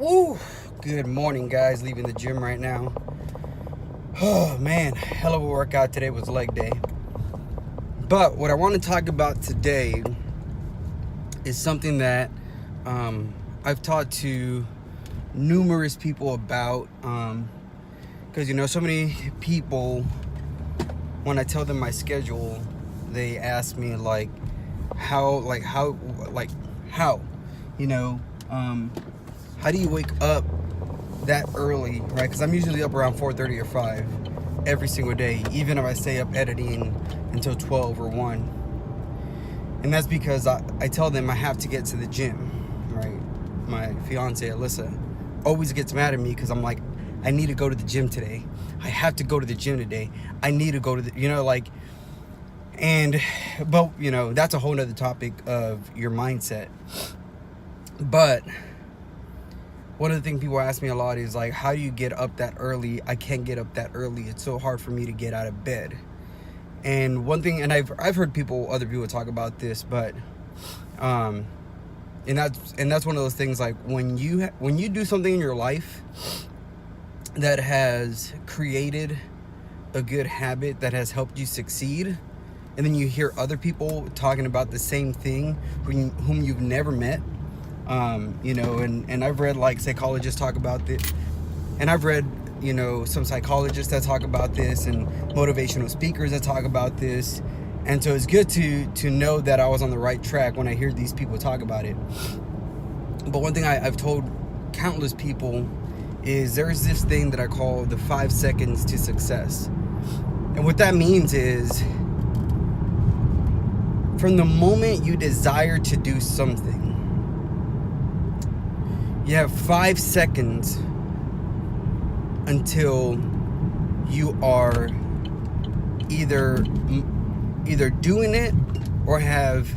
Woo! Good morning, guys. Leaving the gym right now. Oh man, hell of a workout today. Was leg day. But what I want to talk about today is something that I've talked to numerous people about. Because so many people, when I tell them my schedule, they ask me how how do you wake up that early, right? Because I'm usually up around 4:30 or 5 every single day, even if I stay up editing until 12 or 1. And that's because I tell them I have to get to the gym, right? My fiance, Alyssa, always gets mad at me because I'm like, I need to go to the gym today. I have to go to the gym today. I need to go to the, but that's a whole nother topic of your mindset. But one of the things people ask me a lot is like, how do you get up that early? I can't get up that early. It's so hard for me to get out of bed. And one thing, and I've heard other people talk about this, but and that's one of those things, like when you do something in your life that has created a good habit that has helped you succeed, and then you hear other people talking about the same thing whom you've never met. And I've read like psychologists talk about this, and I've read some psychologists that talk about this, and motivational speakers that talk about this. And so it's good to know that I was on the right track when I hear these people talk about it. But one thing I've told countless people is there's this thing that I call the 5 seconds to success. And what that means is, from the moment you desire to do something, you have 5 seconds until you are either doing it or have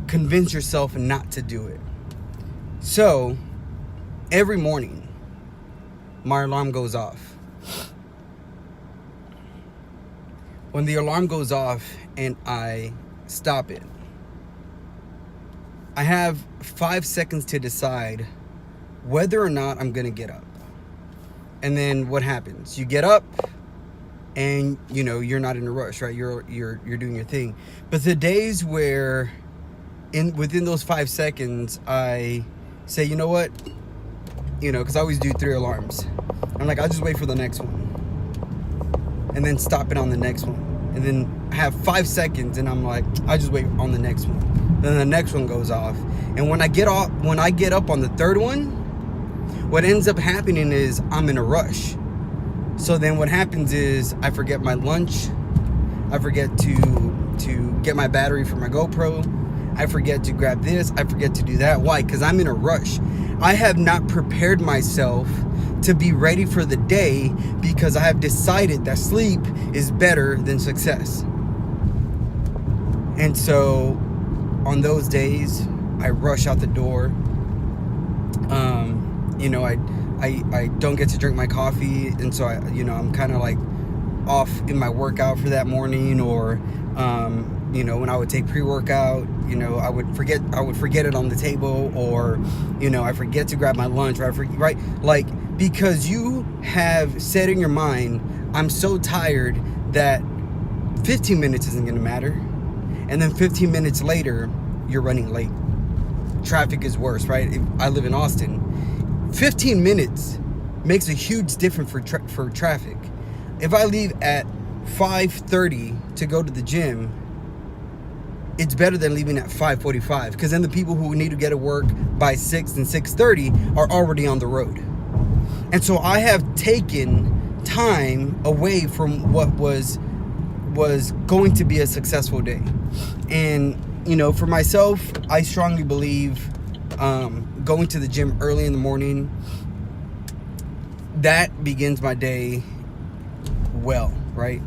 convinced yourself not to do it. So every morning my alarm goes off. When the alarm goes off and I stop it, I have 5 seconds to decide whether or not I'm gonna get up. And then what happens? You get up and you're not in a rush, right? You're doing your thing. But the days where within those 5 seconds I say, you know what? Because I always do 3 alarms. I'm like, I'll just wait for the next one. And then stop it on the next one. And then I have 5 seconds and I'm like, I'll just wait on the next one. Then the next one goes off. And when I get up on the third one, what ends up happening is I'm in a rush. So then what happens is I forget my lunch. I forget to get my battery for my GoPro. I forget to grab this. I forget to do that. Why? Because I'm in a rush. I have not prepared myself to be ready for the day because I have decided that sleep is better than success. And so on those days, I rush out the door. I don't get to drink my coffee, and so I'm kind of like off in my workout for that morning. Or when I would take pre-workout, I would forget it on the table, or I forget to grab my lunch, because you have said in your mind, I'm so tired that 15 minutes isn't going to matter, and then 15 minutes later you're running late. Traffic is worse, right? I live in Austin. 15 minutes makes a huge difference for traffic. If I leave at 5:30 to go to the gym, it's better than leaving at 5:45, because then the people who need to get to work by 6 and 6:30 are already on the road. And so I have taken time away from what was going to be a successful day. And for myself, I strongly believe going to the gym early in the morning, that begins my day well, right?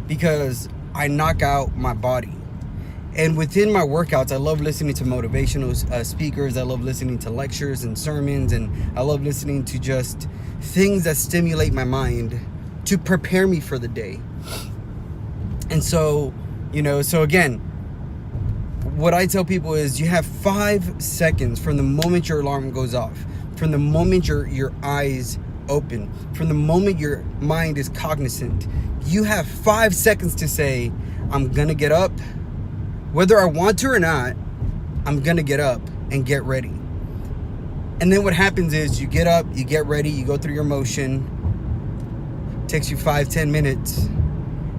Because I knock out my body. And within my workouts, I love listening to motivational speakers. I love listening to lectures and sermons, and I love listening to just things that stimulate my mind to prepare me for the day. And so, so again, what I tell people is you have 5 seconds from the moment your alarm goes off. from the moment your eyes open, from the moment your mind is cognizant. You have 5 seconds to say, I'm gonna get up. Whether I want to or not, I'm gonna get up and get ready. And then what happens is you get up, you get ready, you go through your motion. It takes you 5-10 minutes,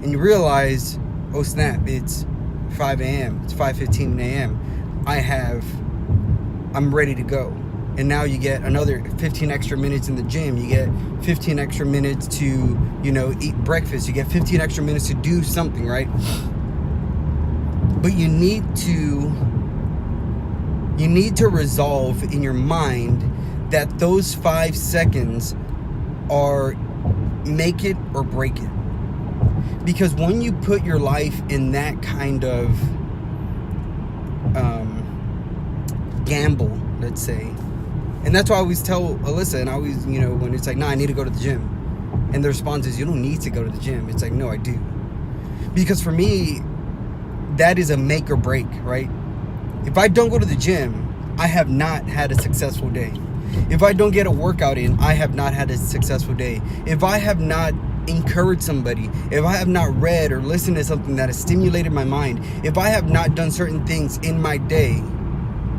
and you realize, oh snap, it's 5 a.m. It's 5:15 a.m. I'm ready to go. And now you get another 15 extra minutes in the gym. You get 15 extra minutes to, eat breakfast. You get 15 extra minutes to do something, right? But you need to resolve in your mind that those 5 seconds are make it or break it. Because when you put your life in that kind of gamble, let's say, and that's why I always tell Alyssa, and I always, when it's like, I need to go to the gym, and the response is, you don't need to go to the gym. It's like, no, I do. Because for me, that is a make or break, right? If I don't go to the gym, I have not had a successful day. If I don't get a workout in, I have not had a successful day. If I have not encouraged somebody, if I have not read or listened to something that has stimulated my mind, if I have not done certain things in my day,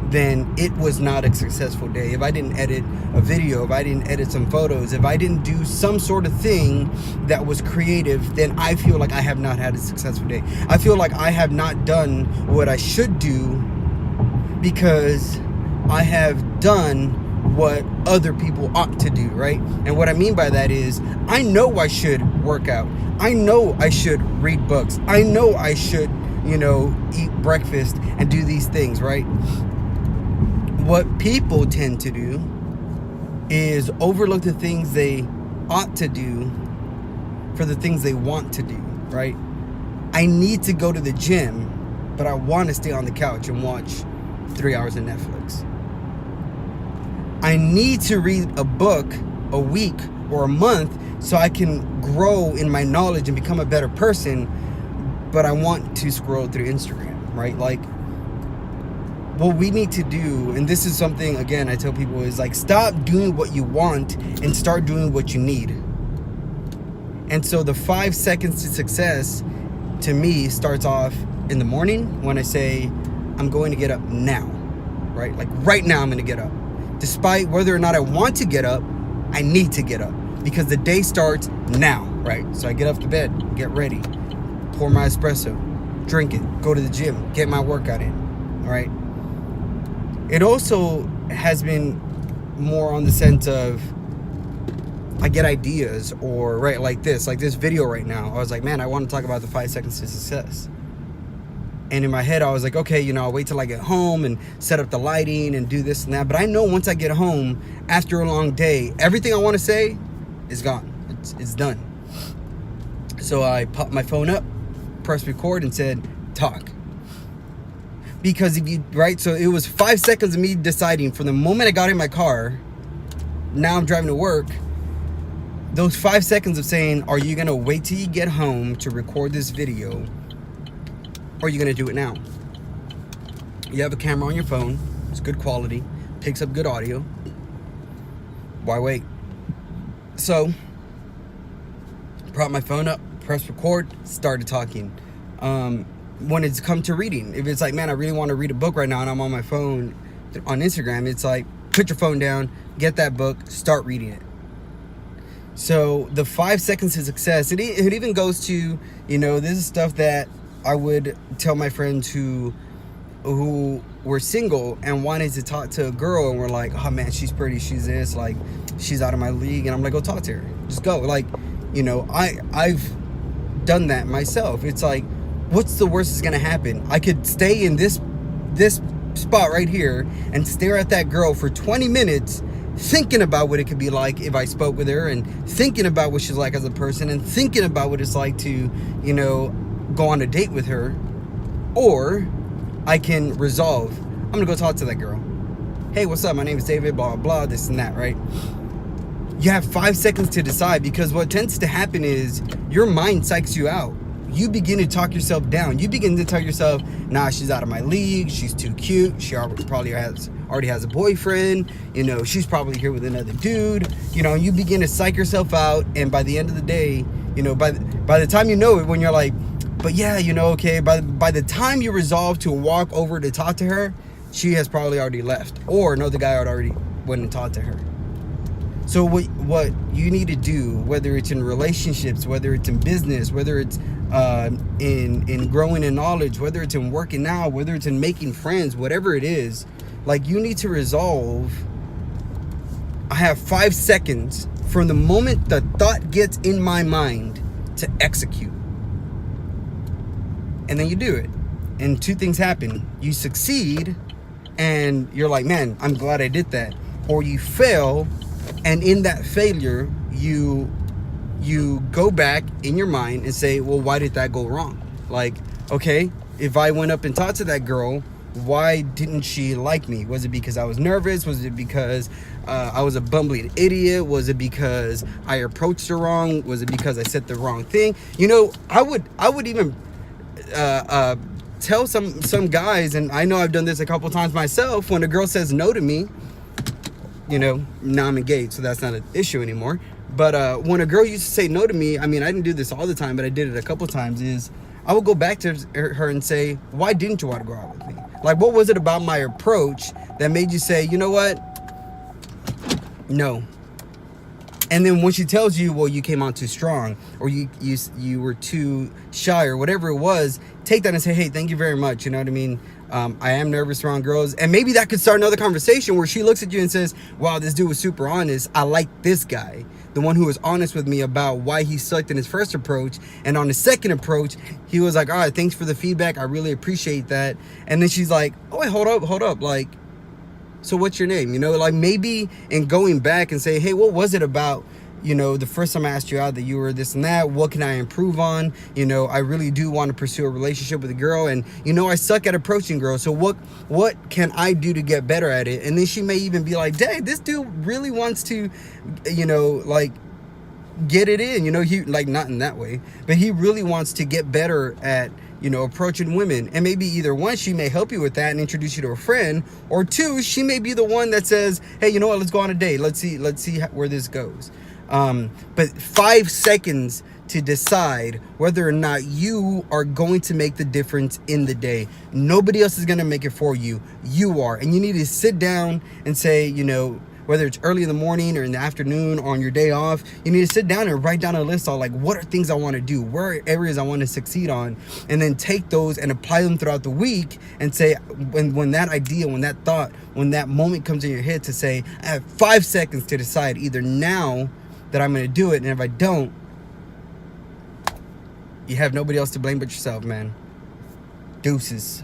then it was not a successful day. If I didn't edit a video, if I didn't edit some photos, if I didn't do some sort of thing that was creative, then I feel like I have not had a successful day. I feel like I have not done what I should do because I have done what other people ought to do, right? And what I mean by that is, I know I should work out. I know I should read books. I know I should, eat breakfast and do these things, right? What people tend to do is overlook the things they ought to do for the things they want to do, right? I need to go to the gym, but I want to stay on the couch and watch 3 hours of Netflix. I need to read a book a week or a month so I can grow in my knowledge and become a better person, but I want to scroll through Instagram, right? Like, what we need to do, and this is something, again, I tell people, is like, stop doing what you want and start doing what you need. And so the 5 seconds to success, to me, starts off in the morning when I say, I'm going to get up now, right? Like right now I'm going to get up. Despite whether or not I want to get up, I need to get up because the day starts now, right? So I get off the bed, get ready, pour my espresso, drink it, go to the gym, get my workout in, all right? It also has been more on the sense of, I get ideas, or right, like this video right now. I was like, man, I want to talk about the 5 seconds to success. And in my head, I was like, okay, I'll wait till I get home and set up the lighting and do this and that. But I know once I get home, after a long day, everything I want to say is gone. It's done. So I popped my phone up, pressed record, and said, talk. Because so it was 5 seconds of me deciding from the moment I got in my car, now I'm driving to work, those 5 seconds of saying, are you going to wait till you get home to record this video? Or are you going to do it now? You have a camera on your phone. It's good quality. Picks up good audio. Why wait? So, brought my phone up, pressed record, started talking. When it's come to reading, if it's like, man, I really want to read a book right now and I'm on my phone on Instagram, it's like, put your phone down, get that book, start reading it. So the 5 seconds to success, it even goes to, this is stuff that I would tell my friends who were single and wanted to talk to a girl and were like, oh man, she's pretty, she's this, like, she's out of my league. And I'm like, go talk to her. Just go. Like, I've done that myself. It's like, what's the worst that's gonna happen? I could stay in this spot right here and stare at that girl for 20 minutes thinking about what it could be like if I spoke with her, and thinking about what she's like as a person, and thinking about what it's like to, go on a date with her. Or I can resolve, I'm gonna go talk to that girl. Hey, what's up? My name is David, blah, blah, blah, this and that, right? You have 5 seconds to decide, because what tends to happen is your mind psychs you out. you begin to talk yourself down. You begin to tell yourself, nah, she's out of my league. She's too cute. She probably already has a boyfriend. You know, she's probably here with another dude. You know, you begin to psych yourself out. And by the end of the day, you know, by the time you know it, when you're like, but yeah, you know, okay, by the time you resolve to walk over to talk to her, she has probably already left. Or another guy had already went and talked to her. So what you need to do, whether it's in relationships, whether it's in business, whether it's in growing in knowledge, whether it's in working out, whether it's in making friends, whatever it is, like, you need to resolve, I have 5 seconds from the moment the thought gets in my mind to execute. And then you do it. And two things happen. You succeed and you're like, man, I'm glad I did that. Or you fail, and in that failure, you go back in your mind and say, well, why did that go wrong? Like, okay, if I went up and talked to that girl, why didn't she like me? Was it because I was nervous? Was it because I was a bumbling idiot? Was it because I approached her wrong? Was it because I said the wrong thing? You know, I would even tell some guys, and I know I've done this a couple times myself, when a girl says no to me, you know, now I'm engaged, so that's not an issue anymore. But when a girl used to say no to me, I mean, I didn't do this all the time, but I did it a couple times, is I would go back to her and say, why didn't you want to go out with me? Like, what was it about my approach that made you say, you know what? No. And then when she tells you, well, you came on too strong, or you were too shy, or whatever it was, take that and say, hey, thank you very much. You know what I mean? I am nervous around girls. And maybe that could start another conversation where she looks at you and says, wow, this dude was super honest. I like this guy. The one who was honest with me about why he sucked in his first approach. And on his second approach, he was like, all right, thanks for the feedback. I really appreciate that. And then she's like, oh, wait, hold up. Like, so what's your name? You know, like, maybe in going back and say, hey, what was it about, you know, the first time I asked you out that you were this and that? What can I improve on? You know, I really do want to pursue a relationship with a girl, and, you know, I suck at approaching girls. So what can I do to get better at it? And then she may even be like, dang, this dude really wants to, you know, like, get it in, you know, he, like, not in that way, but he really wants to get better at, you know, approaching women. And maybe either one, she may help you with that and introduce you to a friend, or two, she may be the one that says, hey, you know what, let's go on a date. Let's see where this goes. But 5 seconds to decide whether or not you are going to make the difference in the day. Nobody else is going to make it for you. You are. And you need to sit down and say, you know, whether it's early in the morning or in the afternoon or on your day off, you need to sit down and write down a list of, like, what are things I want to do? Where are areas I want to succeed on? And then take those and apply them throughout the week and say, when that idea, when that thought, when that moment comes in your head, to say, I have 5 seconds to decide either now that I'm going to do it. And if I don't, you have nobody else to blame but yourself, man. Deuces.